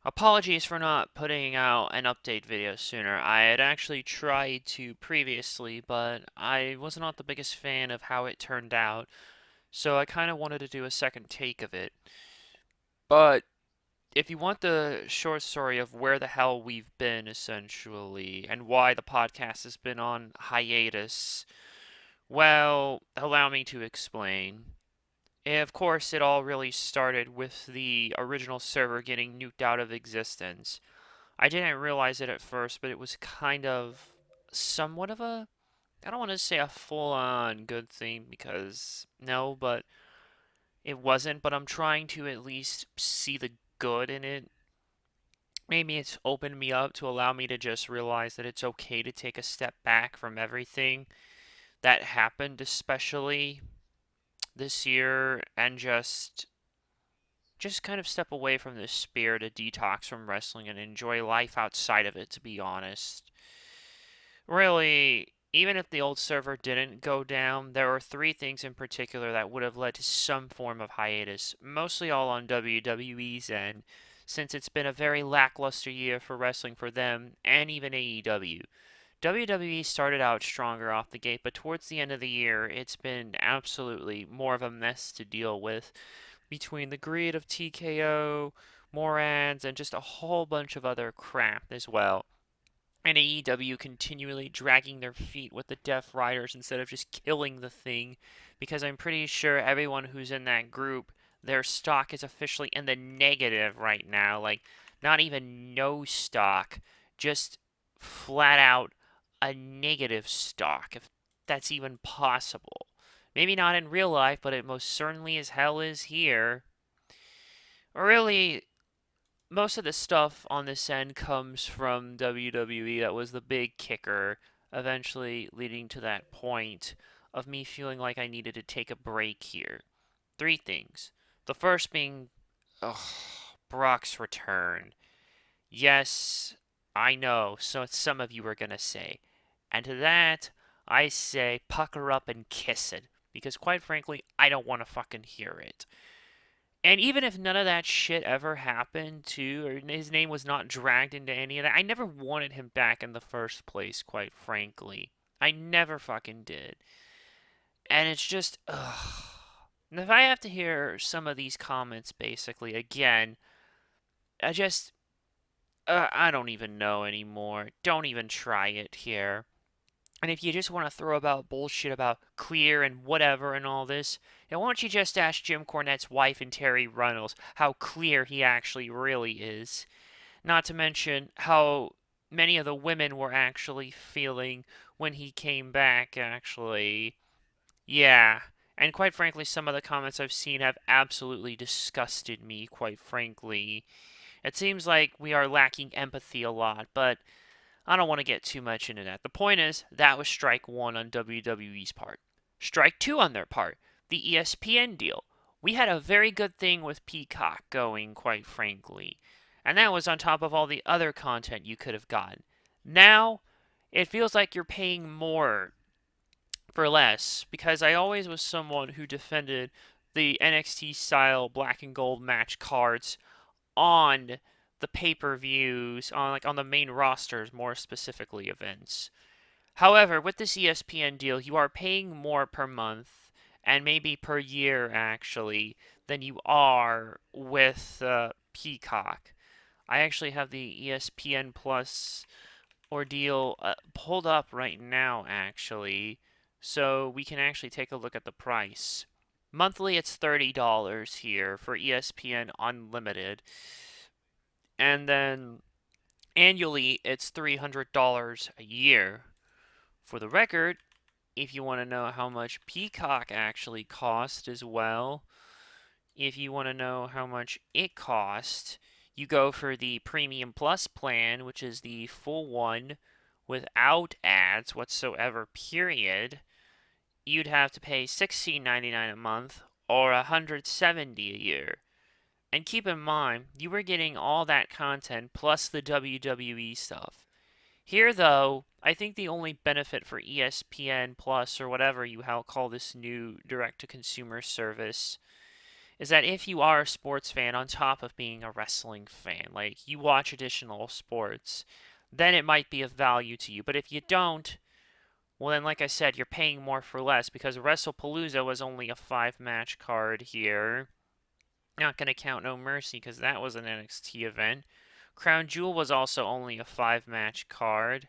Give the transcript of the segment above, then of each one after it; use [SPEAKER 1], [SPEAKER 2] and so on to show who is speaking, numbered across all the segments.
[SPEAKER 1] Apologies for not putting out an update video sooner. I had actually tried to previously, but I was not the biggest fan of how it turned out, so I kind of wanted to do a second take of it. But if you want the short story of where the hell we've been, essentially, and why the podcast has been on hiatus, well, allow me to explain. Of course, it all really started with the original server getting nuked out of existence. I didn't realize it at first, but it was kind of somewhat of a, I don't want to say a full-on good thing because no, but it wasn't, but I'm trying to at least see the good in it. Maybe it's opened me up to allow me to just realize that it's okay to take a step back from everything that happened, especially this year, and just kind of step away from this spirit, a detox from wrestling, and enjoy life outside of it, to be honest. Really, even if the old server didn't go down, there were three things in particular that would have led to some form of hiatus, mostly all on WWE's end, since it's been a very lackluster year for wrestling for them and even AEW. WWE started out stronger off the gate, but towards the end of the year, it's been absolutely more of a mess to deal with between the greed of TKO, Morans, and just a whole bunch of other crap as well. And AEW continually dragging their feet with the Death Riders instead of just killing the thing, because I'm pretty sure everyone who's in that group, their stock is officially in the negative right now. Like, not even no stock, just flat out a negative stock, if that's even possible. Maybe not in real life, but it most certainly as hell is here. Really, most of the stuff on this end comes from WWE. That was the big kicker, eventually leading to that point of me feeling like I needed to take a break here. Three things. The first being, ugh, Brock's return. Yes, I know, so some of you are gonna say. And to that, I say pucker up and kiss it. Because quite frankly, I don't want to fucking hear it. And even if none of that shit ever happened, too, or his name was not dragged into any of that, I never wanted him back in the first place, quite frankly. I never fucking did. And it's just, ugh. And if I have to hear some of these comments, basically, again, I just, I don't even know anymore. Don't even try it here. And if you just want to throw about bullshit about clear and whatever and all this, then why don't you just ask Jim Cornette's wife and Terry Runnels how clear he actually really is? Not to mention how many of the women were actually feeling when he came back, actually. Yeah. And quite frankly, some of the comments I've seen have absolutely disgusted me, quite frankly. It seems like we are lacking empathy a lot, but I don't want to get too much into that. The point is, that was strike one on WWE's part. Strike two on their part, the ESPN deal. We had a very good thing with Peacock going, quite frankly. And that was on top of all the other content you could have gotten. Now, it feels like you're paying more for less, because I always was someone who defended the NXT style black and gold match cards on the pay-per-views on the main rosters, more specifically events. However, with this ESPN deal, you are paying more per month and maybe per year actually than you are with Peacock. I actually have the ESPN Plus ordeal pulled up right now actually, so we can actually take a look at the price. Monthly, it's $30 here for ESPN Unlimited, and then annually, it's $300 a year. For the record, if you want to know how much Peacock actually cost as well, if you want to know how much it cost, you go for the Premium Plus plan, which is the full one without ads whatsoever, period. You'd have to pay $16.99 a month or $170 a year. And keep in mind, you were getting all that content plus the WWE stuff. Here, though, I think the only benefit for ESPN Plus or whatever you call this new direct to consumer service is that if you are a sports fan on top of being a wrestling fan, like you watch additional sports, then it might be of value to you. But if you don't, well, then, like I said, you're paying more for less because WrestlePalooza was only a 5 match card here. Not going to count No Mercy because that was an NXT event. Crown Jewel was also only a 5 match card.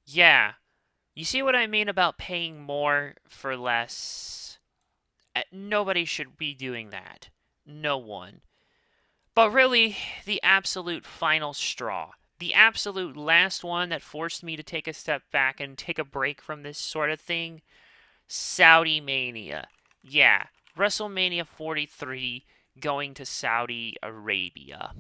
[SPEAKER 1] Yeah, you see what I mean about paying more for less? Nobody should be doing that. No one. But really, the absolute final straw, the absolute last one that forced me to take a step back and take a break from this sort of thing, Saudi Mania. Yeah, WrestleMania 43 going to Saudi Arabia.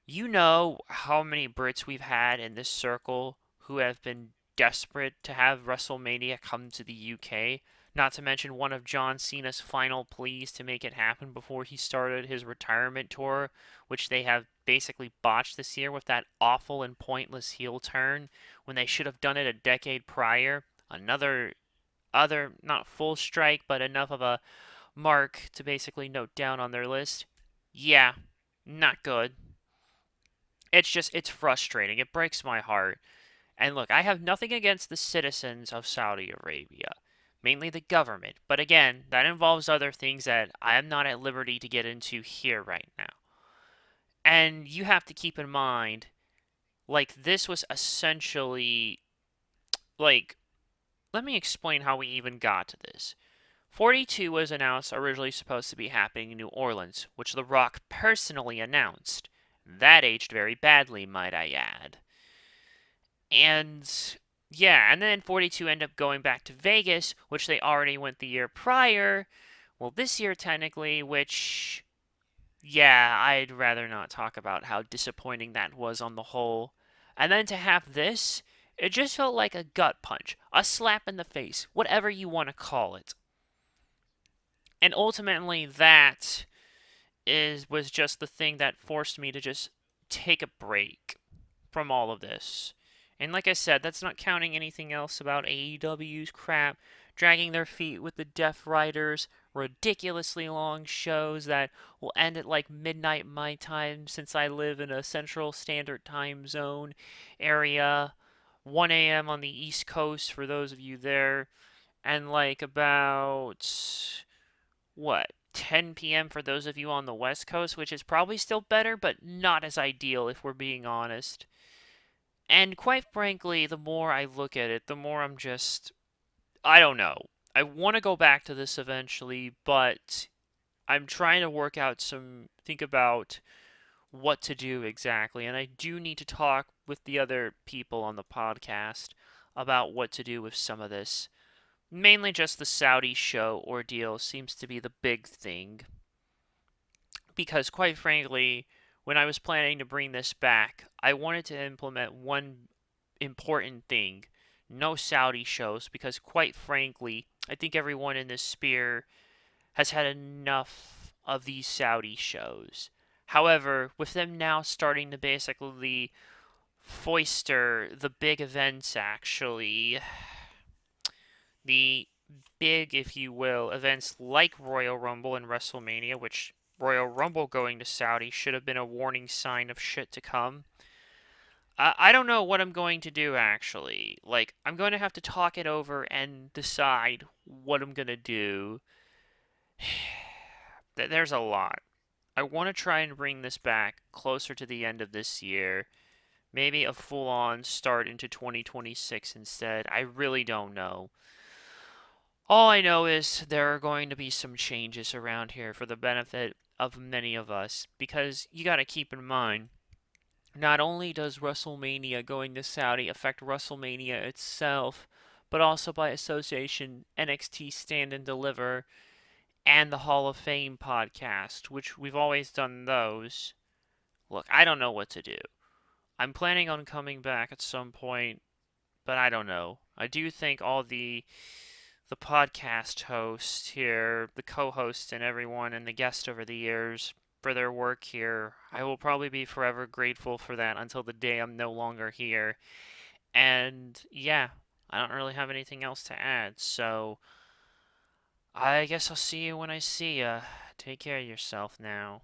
[SPEAKER 1] You know how many Brits we've had in this circle who have been desperate to have WrestleMania come to the UK? Not to mention one of John Cena's final pleas to make it happen before he started his retirement tour, which they have basically botched this year with that awful and pointless heel turn when they should have done it a decade prior. Another other not full strike, but enough of a mark to basically note down on their list. Yeah, not good. It's frustrating. It breaks my heart. And look, I have nothing against the citizens of Saudi Arabia, mainly the government. But again, that involves other things that I am not at liberty to get into here right now. And you have to keep in mind, like, this was essentially, like, let me explain how we even got to this. 42 was announced originally supposed to be happening in New Orleans, which The Rock personally announced. That aged very badly, might I add. And yeah, and then 42 ended up going back to Vegas, which they already went the year prior. Well, this year technically, which yeah, I'd rather not talk about how disappointing that was on the whole. And then to have this, it just felt like a gut punch, a slap in the face, whatever you want to call it. And ultimately that is was just the thing that forced me to just take a break from all of this. And like I said, that's not counting anything else about AEW's crap, dragging their feet with the Deaf Riders, ridiculously long shows that will end at like midnight my time since I live in a Central Standard Time Zone area, 1 a.m. on the East Coast for those of you there, and like about what 10 p.m. for those of you on the West Coast, which is probably still better, but not as ideal if we're being honest. And quite frankly, the more I look at it, the more I'm just. I don't know. I want to go back to this eventually, but I'm trying to work out some. Think about what to do exactly. And I do need to talk with the other people on the podcast about what to do with some of this. Mainly just the Saudi show ordeal seems to be the big thing. Because, quite frankly, when I was planning to bring this back, I wanted to implement one important thing: no Saudi shows, because, quite frankly, I think everyone in this sphere has had enough of these Saudi shows. However, with them now starting to basically foister the big events, actually, the big, if you will, events like Royal Rumble and WrestleMania, which Royal Rumble going to Saudi should have been a warning sign of shit to come. I don't know what I'm going to do actually. Like, I'm going to have to talk it over and decide what I'm going to do. There's a lot. I want to try and bring this back closer to the end of this year. Maybe a full on start into 2026 instead. I really don't know. All I know is there are going to be some changes around here for the benefit of many of us, because you gotta keep in mind, not only does WrestleMania going to Saudi affect WrestleMania itself, but also by association NXT Stand and Deliver and the Hall of Fame podcast, which we've always done those. Look, I don't know what to do. I'm planning on coming back at some point, but I don't know. I do think all the podcast host here, the co-host and everyone and the guest over the years for their work here. I will probably be forever grateful for that until the day I'm no longer here. And yeah, I don't really have anything else to add. So I guess I'll see you when I see ya. Take care of yourself now.